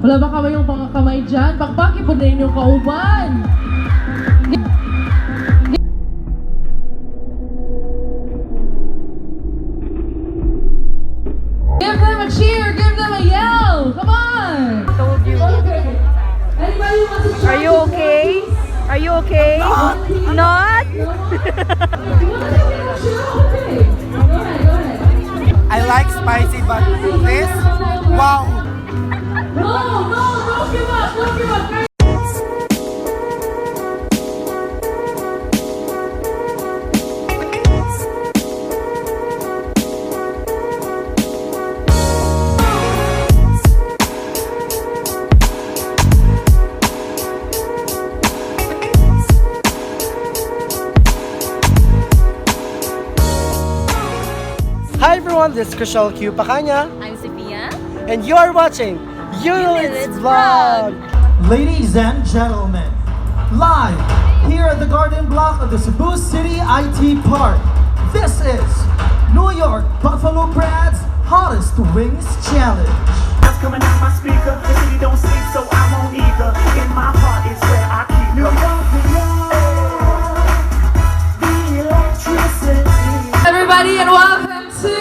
Wala ba kamayong pangakamay dyan? Bakbaki po na inyong kauban. Give them a cheer, give them a yell. Come on. Told you. Anybody wants to try? Are you okay? Are you okay? Not? I like spicy, but this, wow! No, don't give up, don't give up. Hi everyone, this is Crystal Q Pacanya, I'm Sophia. and you are watching YouNeilIt's vlog! Ladies and gentlemen, live here at the Garden Block of the Cebu City IT Park, this is New York Buffalo Brad's Hottest Wings Challenge. That's coming out my speaker. The city don't sleep, so I won't either. In my heart is where I keep New York, the electricity. Everybody, and welcome to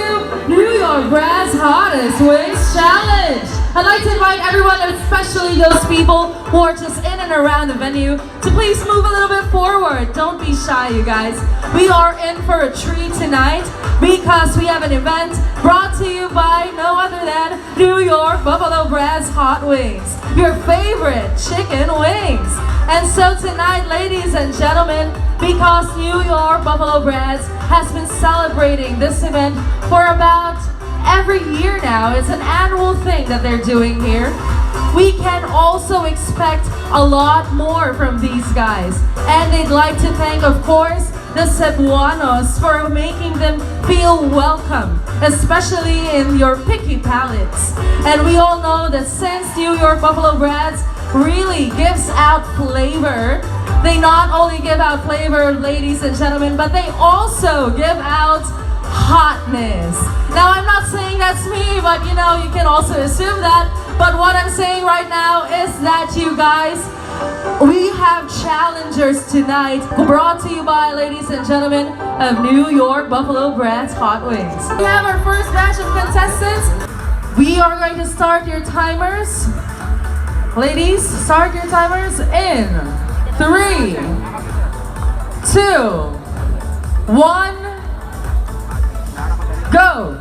New York Brad's Hottest Wings Challenge. I'd like to invite everyone, especially those people who are just in and around the venue, to please move a little bit forward. Don't be shy, you guys. We are in for a treat tonight because we have an event brought to you by no other than New York Buffalo Brad's Hot Wings, your favorite chicken wings. And so tonight, ladies and gentlemen, because New York Buffalo Brad's has been celebrating this event for about every year now. It's an annual thing that they're doing here. We can also expect a lot more from these guys. And they'd like to thank, of course, the Cebuanos for making them feel welcome, especially in your picky palates. And we all know that since New York Buffalo Brad's really gives out flavor, they not only give out flavor, ladies and gentlemen, but they also give out hotness. Now, I'm not saying that's me, but you know, you can also assume that. But what I'm saying right now is that you guys, we have challengers tonight brought to you by, ladies and gentlemen, of New York Buffalo Brad's Hot Wings. We have our first batch of contestants. We are going to start your timers. Ladies, start your timers in 3, 2, 1, go!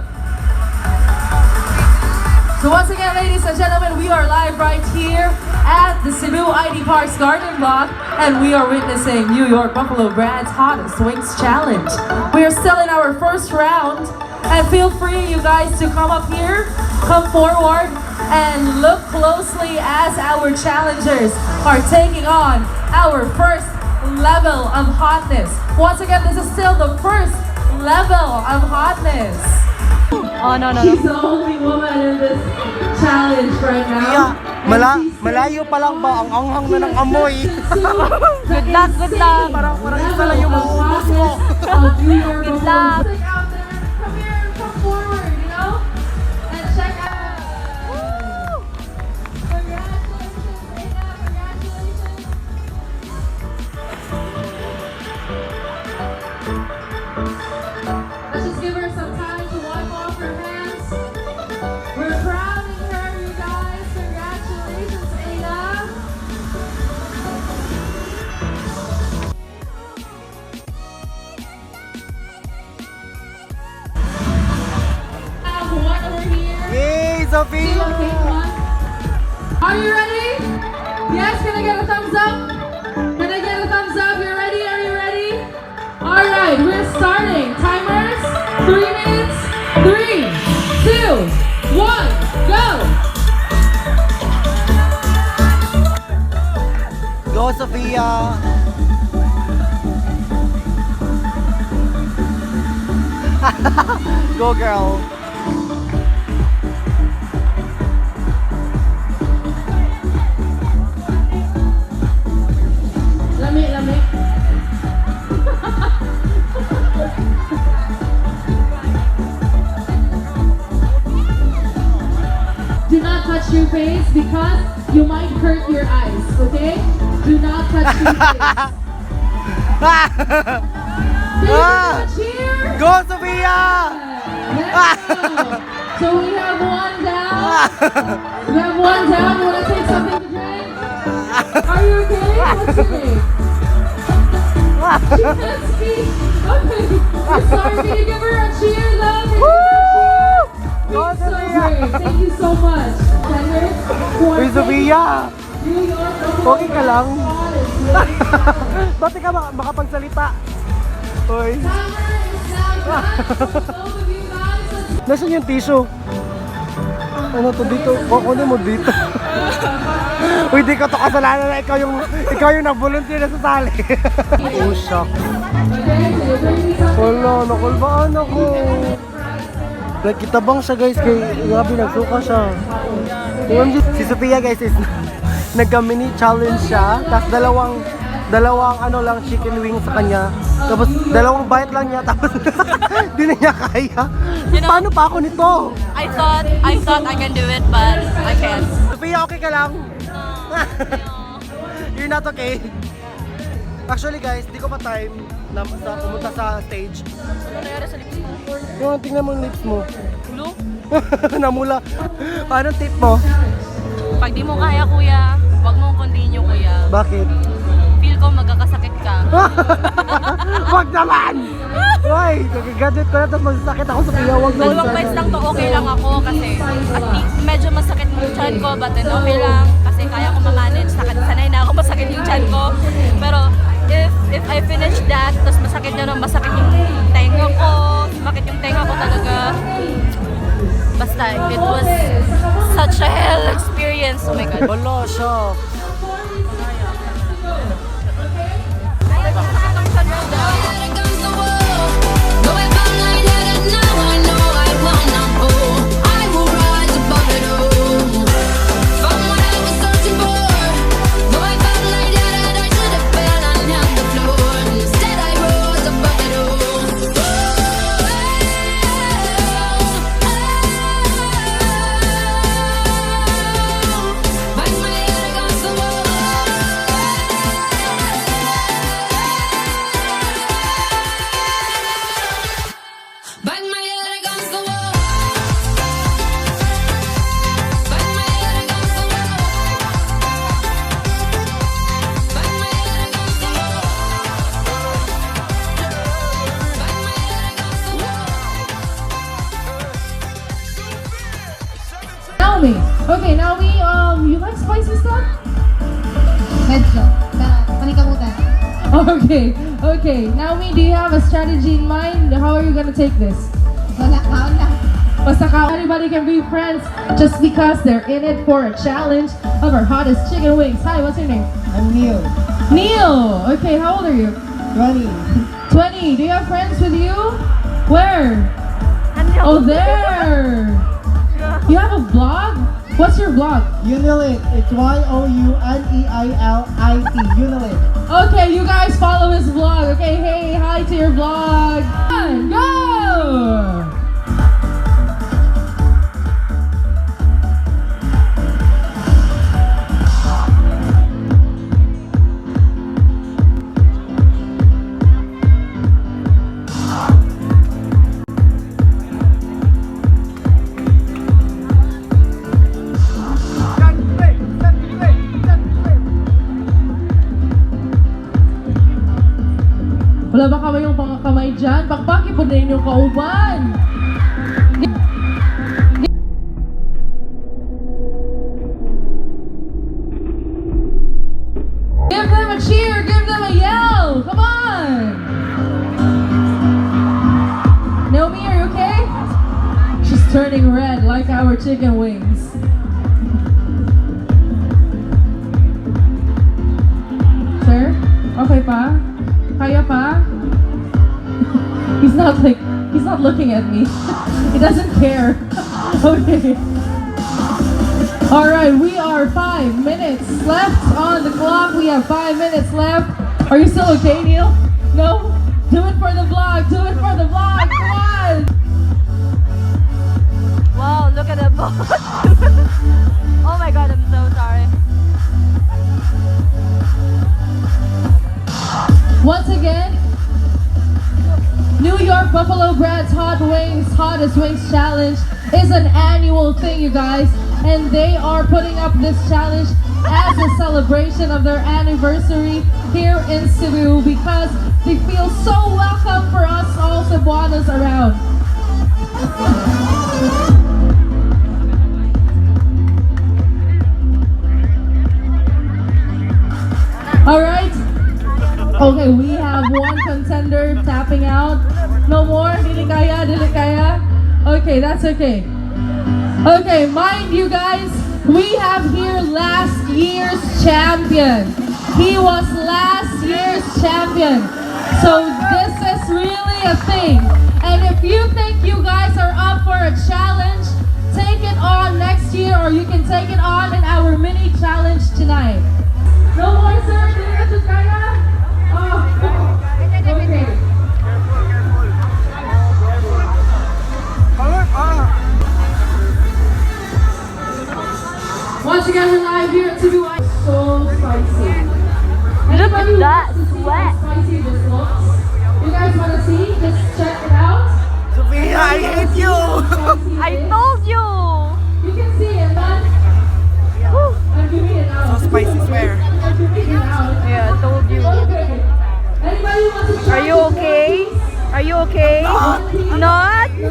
So once again, ladies and gentlemen, we are live right here at the Cebu ID Park's Garden Block, and we are witnessing New York Buffalo Brad's Hottest Wings Challenge. We are still in our first round, and feel free, you guys, to come up here, come forward, and look closely as our challengers are taking on our first level of hotness. Once again, this is still the first level of hotness. Oh, no. She's the only woman in this challenge right now. Malayo pa lang ba ang anghang na ng amoy? Good luck, good luck. Parang isa lang yung maubos mo. Good luck. Out there, come here, come forward, you know? And check out. Congratulations, Dana, congratulations. Let's just give her some time to wipe off her hands. We're crowning her, you guys. Congratulations, Ada. Have one over here. Yay, Sophie! Okay, one. Are you ready? Yes, can I get a thumbs up? Can I get a thumbs up? You ready? Are you ready? All right, we're starting. Timers, 3 minutes. 3, 2, 1, go! Go, Sophia! Go, girl! Lami. Do not touch your face. drinks because you might hurt your eyes, okay? Do not touch these things. Do you want to cheer? Go, Sophia! Let's go. So we have one down. We have one down. You want to take something to drink? Are you okay? What's your name? She can't speak. Okay. We're sorry. Can you give her a cheer, love? Go, So Sophia! great. Thank you so much. Sender, for Uy, Sophia! New York. Okay ka lang? Hottest way. Ba't ka makapagsalita? Uy. Timer is now done. Both of you guys. Nasaan yung tissue? Ano to dito? Kukunin mo dito. Uy, di ko to kasalanan na ikaw yung nag-volunteer na sa sali. Oh, shock. Wala, nakulbaan ako. Like, kitabang siya guys, kay grabe nagsuka siya. Si Sophia guys is nagka-mini challenge siya. Tapos dalawang ano lang chicken wings sa kanya. Tapos dalawang bite lang niya. Tapos di na niya kaya. Paano pa ako nito? I thought I can do it, but I can't. Sophia, okay ka lang? You're not okay? Actually guys, di ko pa time na pumunta sa stage. Ano nangyari sa lips mo? Yung tingnan mo yung lips mo. Blue? Namula. Paano tip mo? Pag di mo kaya, kuya, wag mong continue, kuya. Bakit? Feel ko magkakasakit ka. Wag naman! Why? Nag-gadget ko na tapos masasakit ako sa kaya. Wag naman. Dalawang bites lang to, okay lang ako kasi at medyo masakit yung chan ko, but then okay lang kasi kaya ko ma-manage. Sanay na ako masakit yung chan ko. Pero if I finish that, tapos masakit yung tenga ko, sumakit yung tenga ko talaga. Basta, it was such a hell experience. Oh my God. Wala siya. Okay, now you like spicy stuff? Medyo. Panikamutan. Okay. Now do you have a strategy in mind? How are you gonna take this? Wala, kaon lang. Basta anybody can be friends just because they're in it for a challenge of our hottest chicken wings. Hi, what's your name? I'm Neil. Neil. Okay, how old are you? 20. 20. Do you have friends with you? Where? Oh, there. You have a blog? What's your blog? YouNeilIt. It's YOUNEILIT. YouNeilIt. Okay, you guys follow his vlog. Okay, hey, hi to your vlog. Go! Wala ba kamayong pangakamay dyan? Pakpaki po na inyong kauban! Give them a cheer! Give them a yell! Come on! Naomi, are you okay? She's turning red like our chicken wings. Sir? Okay pa? Kaya pa? He's not looking at me. He doesn't care. Okay. Alright, we are 5 minutes left on the clock. We have 5 minutes left. Are you still okay, Neil? No? Do it for the vlog. Do it for the vlog. Come on. Wow, look at the boat. Oh my god, I'm so sorry. Once again, New York Buffalo Bread's Hottest Wings Challenge is an annual thing, you guys. And they are putting up this challenge as a celebration of their anniversary here in Cebu because they feel so welcome for us all Cebuanos around. Alright. Okay, we have one contender tapping out. No more? Dili kaya, dili kaya? Okay, that's okay. Okay, mind you guys, we have here last year's champion. He was last year's champion. So this is really a thing. And if you think you guys are up for a challenge, take it on next year or you can take it on in our mini challenge tonight. No more, sir? Dili kaya? Oh, okay. Once again, we're live here at Cebu. So spicy. Look at that sweat. Spicy this looks. You guys want to see? Just check it out. Sophia, I hate you! I told you. You can see it, man. I'm giving it out. So spicy, swear. I'm giving it out. Yeah, I told you. Okay. Anybody want to try? Are you okay? Are you okay? Not? Okay.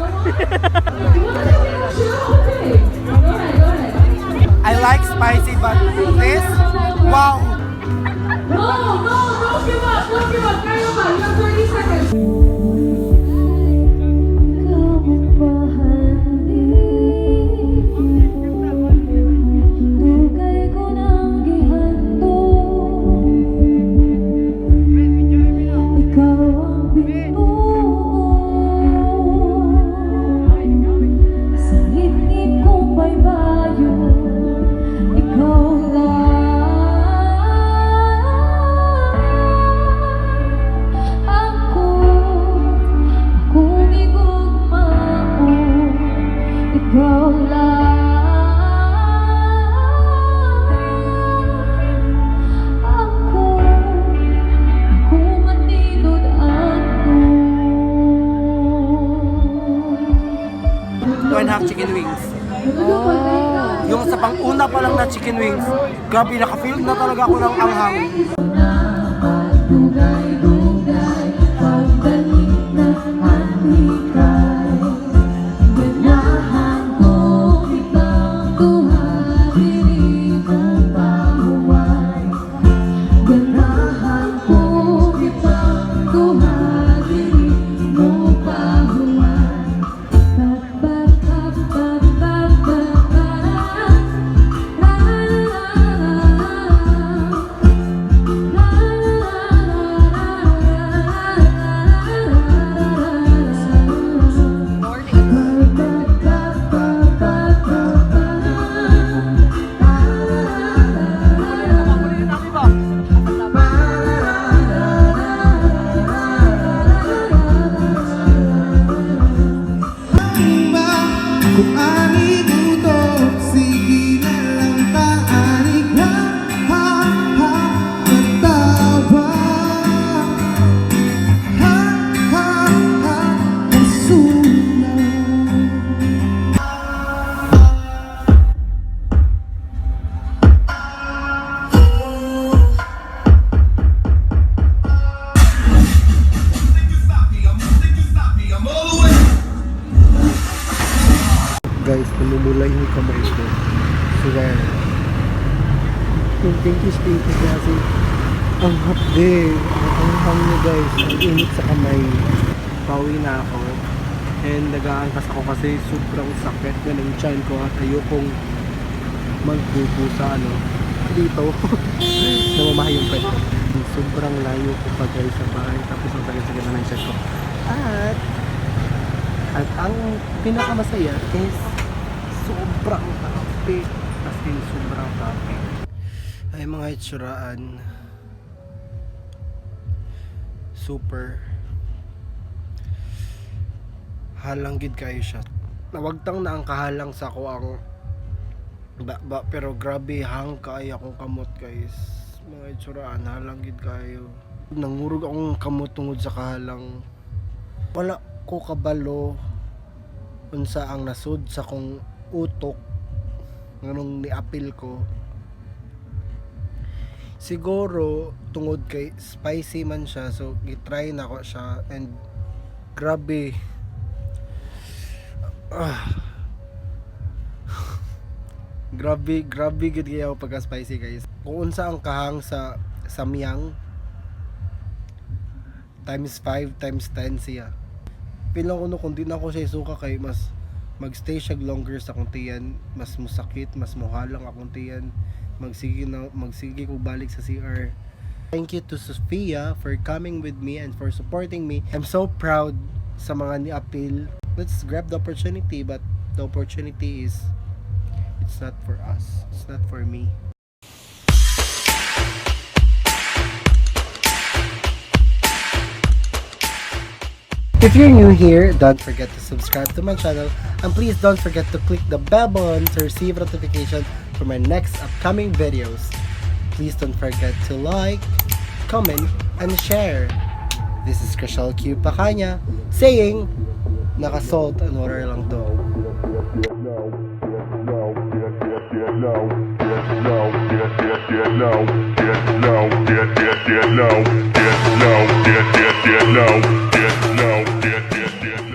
Go ahead. I like spicy, but this, wow! No, don't give up. Kaya ba? You have 30 seconds. Chicken wings. Yung sa pang-una pa lang na chicken wings, grabe, naka-feel na talaga ako ng anghang. Guys, namumula yung kamay ko. Swear. Thank you kasi ang hapde. Ang hang niya guys. Ang init sa kamay. Pauwi na ako. And nag-aangkas ako kasi sobrang sakit na ng tiyan ko at ayokong magbubo sa dito. Namamahay yung pwede. Sobrang layo ko pa guys sa bahay. Tapos ang tagal-tagal na ng tiyan ko. At ang pinakamasaya is sobrang hapit. As in, sobrang hapit. Ay mga Hitsuraan, super halanggid kayo siya nawagtang na ang kahalang sa ko ang pero grabe hang kaya akong kamot guys. Mga Hitsuraan, halang gid kayo. Nangurog akong kamot tungod sa kahalang. Wala ko kabalo unsa ang nasud sa kong utok nganong niapil ko. Siguro tungod kay spicy man siya, so gitry na ko siya and grabe. Grabe gud kayo pagka spicy guys. Kung unsa ang kahang sa samyang times 5 times 10 siya. Pilang kuno kung di na ako siya suka kay mas magstay siya longer sa akong tiyan, mas musakit, mas mohalang akong tiyan. Magsige ko balik sa CR. Thank you to Sophia for coming with me and for supporting me. I'm so proud sa mga ni-appeal. Let's grab the opportunity, but the opportunity is it's not for us. It's not for me. If you're new here, don't forget to subscribe to my channel and please don't forget to click the bell button to receive notification for my next upcoming videos. Please don't forget to like, comment, and share. This is Crystal Q Pacanya saying, naka-salt and water lang to. No.